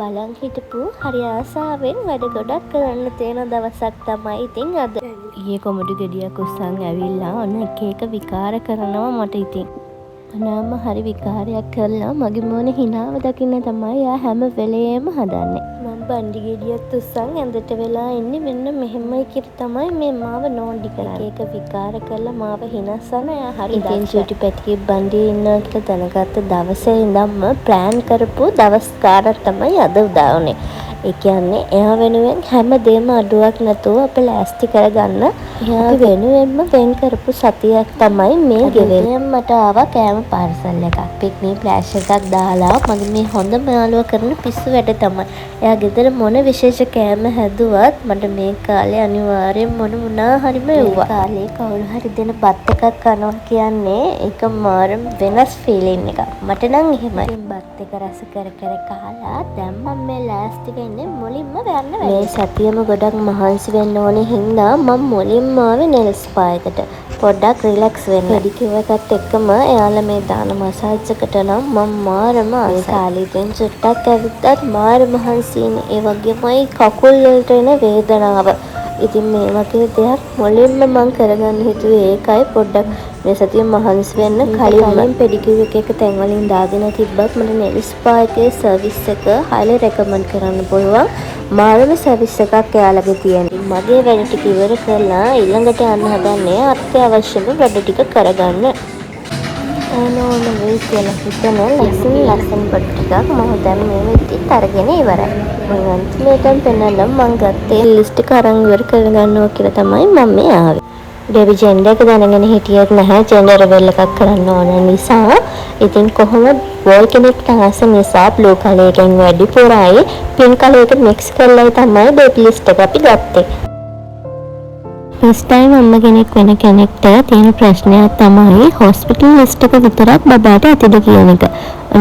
බලන් හිටපු හරි ආසාවෙන් වැඩ ගොඩක් කරන්න තියෙන දවසක් තමයි ඉතින් අද. ඊයේ කොමඩු ගෙඩියක් උස්සන් ඇවිල්ලා ඔන්න එක එක විකාර කරනවා මට ඉතින්. අනාම හරි විකාරයක් කරලා මගේ මොන හිනාව දකින්න තමයි යා හැම වෙලේම හදන්නේ. මම බණ්ඩි ගෙඩියක් උස්සන් ඇඳට වෙලා ඉන්නේ මෙන්න මෙහෙමයි කියලා තමයි මේ මාව නෝන්ඩි කරන්නේ. එක විකාර කරලා මාව හිනස්සන යා හරි ඉතින් චුටි පැටියෙක් බණ්ඩියේ ඉන්නවා කියලා දැනගත්ත දවසේ ඉඳන්ම ප්ලෑන් කරපු දවස් කාරක් තමයි අද උදා වුනේ. ඒ කියන්නේ එයා වෙනුවෙන් හැමදේම අඩුවක් නැතුව අප ලෑස්ති කරගන්න එයා වෙනුවෙන්ම වෙන් කරපු සතියක් තමයි මේ ගෙවෙන්නේ. මට ආවා කෑම පාර්සල් එකක්. පික්නික් ෆ්ලෑෂ් එකක් දාලා මගේ මේ හොඳම යාළුවා කරන පිස්සු වැඩ තමයි. එයා ගෙදර මොන විශේෂ කෑම හැදුවත් මට මේ කාලේ අනිවාර්යෙන් මොනවා හරිම එව්වා. කාලේ කවුරු හරි දෙන බත් එකක් කනවා කියන්නේ ඒක මාරම වෙනස් ෆීලින් එකක්. මට නම් එහෙමයි. බත් එක රස කර කර කාලා දැන් මම මේ ලෑස්ති වෙන්නේ මුලින්ම යන්න වෙයි. මේ සතියම ගොඩක් මහන්සි වෙන්න ඕනේ හින්දා මම මුලින්ම ආවේ නෙල්ස් ස්පා එකට. පොඩ්ඩක් රිලැක්ස් වෙන්න. පෙඩිකියුර් එකත් එක්කම එයාලා මේ දාන මසාජ් එකට නම් මම මාරම ආසයි. කාලෙකින් චුට්ටක් ඇවිත්ත් මාර මහන්සියිනේ. ඒ වගේමයි කකුල් වලට එන වේදනාව. ඉතින් මේ වගේ දෙයක් මුලින්ම මම කරගන්න හිතුවේ ඒකයි. පොඩ්ඩක් මේ සතිය මහන්සි වෙන්න කලින් පෙඩිකියුර් එක තැන් වලින් දාගෙන තිබ්බත් මට නෙල්ස් ස්පා එකේ සර්විස් එක highly recommend කරන්න පුළුවන්. මාරම සර්විස් එකක් එයාලගේ තියෙනවා. මගේ වැඩ ටික ඉවර කරලා ඊළඟට යන්න හදන්නේ අත්‍යවශ්‍යම වැඩ ටික කරගන්න. ඕන වෙයි කියලා හිතන ලස්සන කොට ටිකක් මම දැන් මේ වෙද්දිත් අරගෙන ඉවරයි. මම අන්තිමටම පෙන්නන්න මම ගත්තේ ලිස්ට් එක අරන් ඉවර කරගන්නවා කියලා තමයි මම මේ ආවේ. බේබි ජෙන්ඩර් එක දැනගෙන හිටියෙත් නැහැ. ජෙන්ඩර් රෙවල් එකක් කරන්න ඕන නිසා ඉතින් කොහොමද බෝයි කෙනෙක්ට ආස නිසා බ්ලූ කලර් එකෙන් වැඩිපුරයි පින්ක් කලර් එක මික්ස් කරලා තමයි බේබි ලිස්ට් එක අපි ගත්තේ. ෆස්ට් ටයිම් අම්ම කෙනෙක් වෙන කෙනෙක්ට තියෙන ප්‍රශ්නයක් තමයි හොස්පිටල් ලිස්ට් එක විතරක් බබාට ඇතිද කියන එක.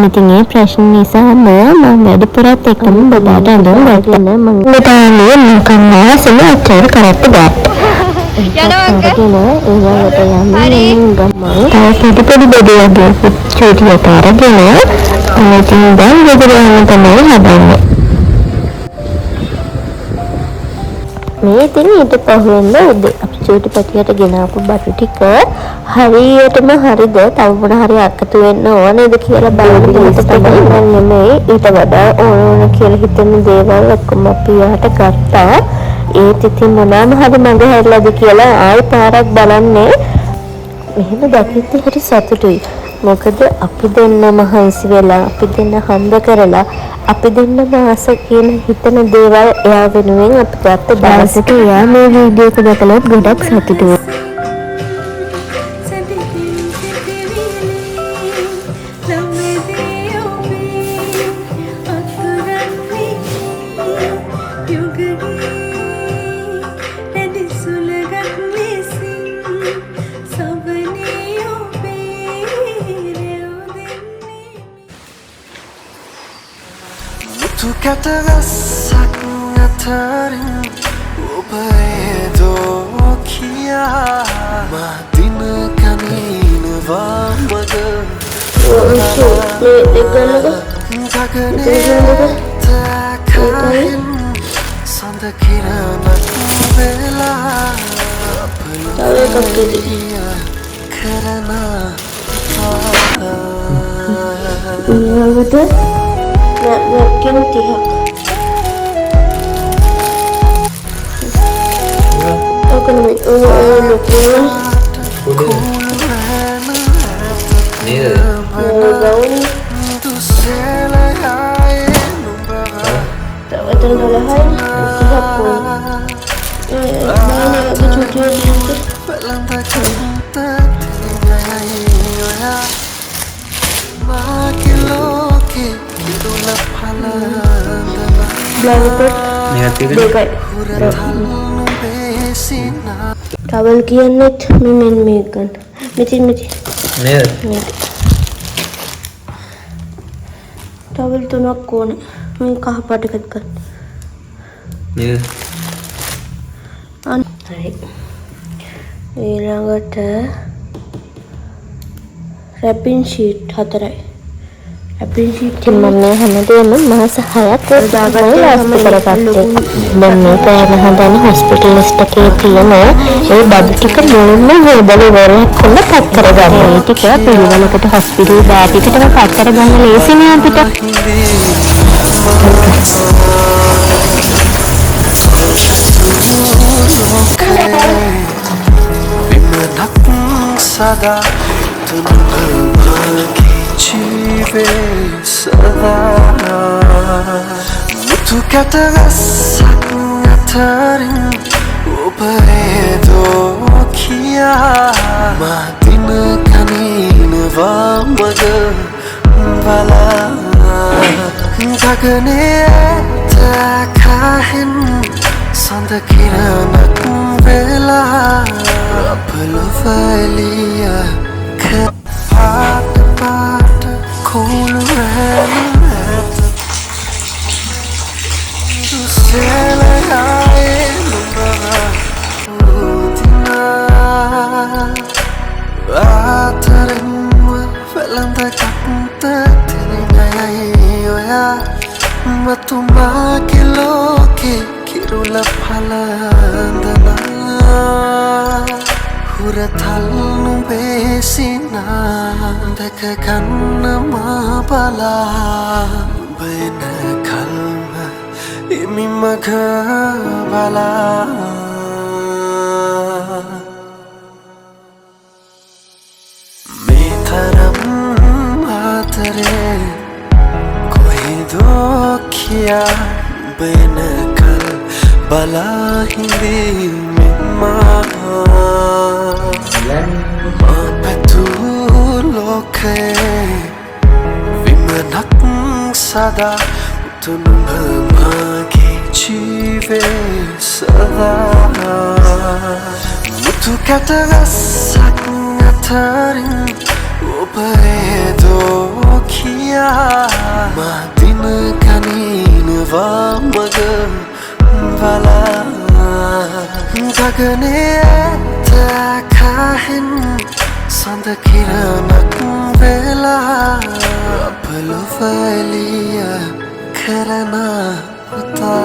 ඉතින් ඒ ප්‍රශ්න නිසා මම වැඩිපුරත් එකම බබාට අඳුන් ගත්තා. මම තාන්නේ මොකක්ද සම අච්චර කරත් බෑ. යනවාක ඒවට යන්නේ ගම්ම පොඩි බෙදයක් චූටියට අරගෙන ඉතින් දැන් ගෙදර යන්න තමයි හදන්නේ. මේ ඉතින් ඊට පහුවෙන්ද උදේ අපි චූටි පැටියට ගෙනාපු බටු ටික හරියටම හරිද තව මොන හරි අකතු වෙන්න ඕනේද කියලා බලන්න තමයි මම නෙමෙයි ඊට වඩා ඕන කියලා හිතෙන දේවල් ඔක්කොම අපි යාට ගත්තා. ඒත් ඉතින් මොනවාම හරි මඟ හැරලාද කියලා ආයෙ පාරක් බලන්නේ. මෙහෙම දැක්කත් හරි සතුටුයි. මොකද අපි දෙන්න මහන්සි වෙලා අපි දෙන්න හම්බ කරලා අපි දෙන්න ආස කියන හිතන දේවල් එයා වෙනුවෙන් අපි ගත්ත දවසට එයා මේ වීඩියෝ එක දැකලා ගොඩක් සතුටුයි. Tu kata rasak ngatarin ubaedo kia madina kanina vamaga takahin sandakira nakubela apalaya karana betul. Mungkin tiap aku nampak lupa ni gaun tak betul dalahan tiap pun mana aku cuci දෙකයි towel කියන්නෙත් මෙන්න මේක ගන්න. මෙතින් නේද? Towel තුනක් ඕනේ. මේ කහ පාට එකක් ගන්න. නේද? හරි. ඊළඟට රැපින් ෂීට් 4යි. ඉතින් මම මේ හැමදේම මාස 6ක් තමයි ලාස්ති කරගත්තේ. දැන් මේ කෑම හදන හොස්පිටල් ලිස්ට් එකේ තියෙන ඒ බඩු ටික මුලින්ම හොදලා ඉවරයක් කරලා පැක් කරගන්න. ඒ ටික පිළිවෙලකට හොස්පිටල් බෑග් එකටම පැක් කරගන්න ලේසිනේ අපිට. Sada tunamaki jive sada mutu katarasak ngatarin uparedo kia madin kanina vamaga vala gagane takahin sandakiranak vela Apalovalia Kapata Kolorana Dusela Aelumara Udina Atarimwa Velanda Kapta Tininayoya Matumaki Loki Kirula Palandana Hurathal besina dekakan mabala bena kalma imi magabala metaram atare koi dokhiya bena kal bala hindi mimma Mapatuloke Vimanak sada Tunamagi jive sada Mutu katarasak ngatarin Uparedo kia Madina kanina vamaga vala Gagane takahin sandakiranak vela apalovalia karana uta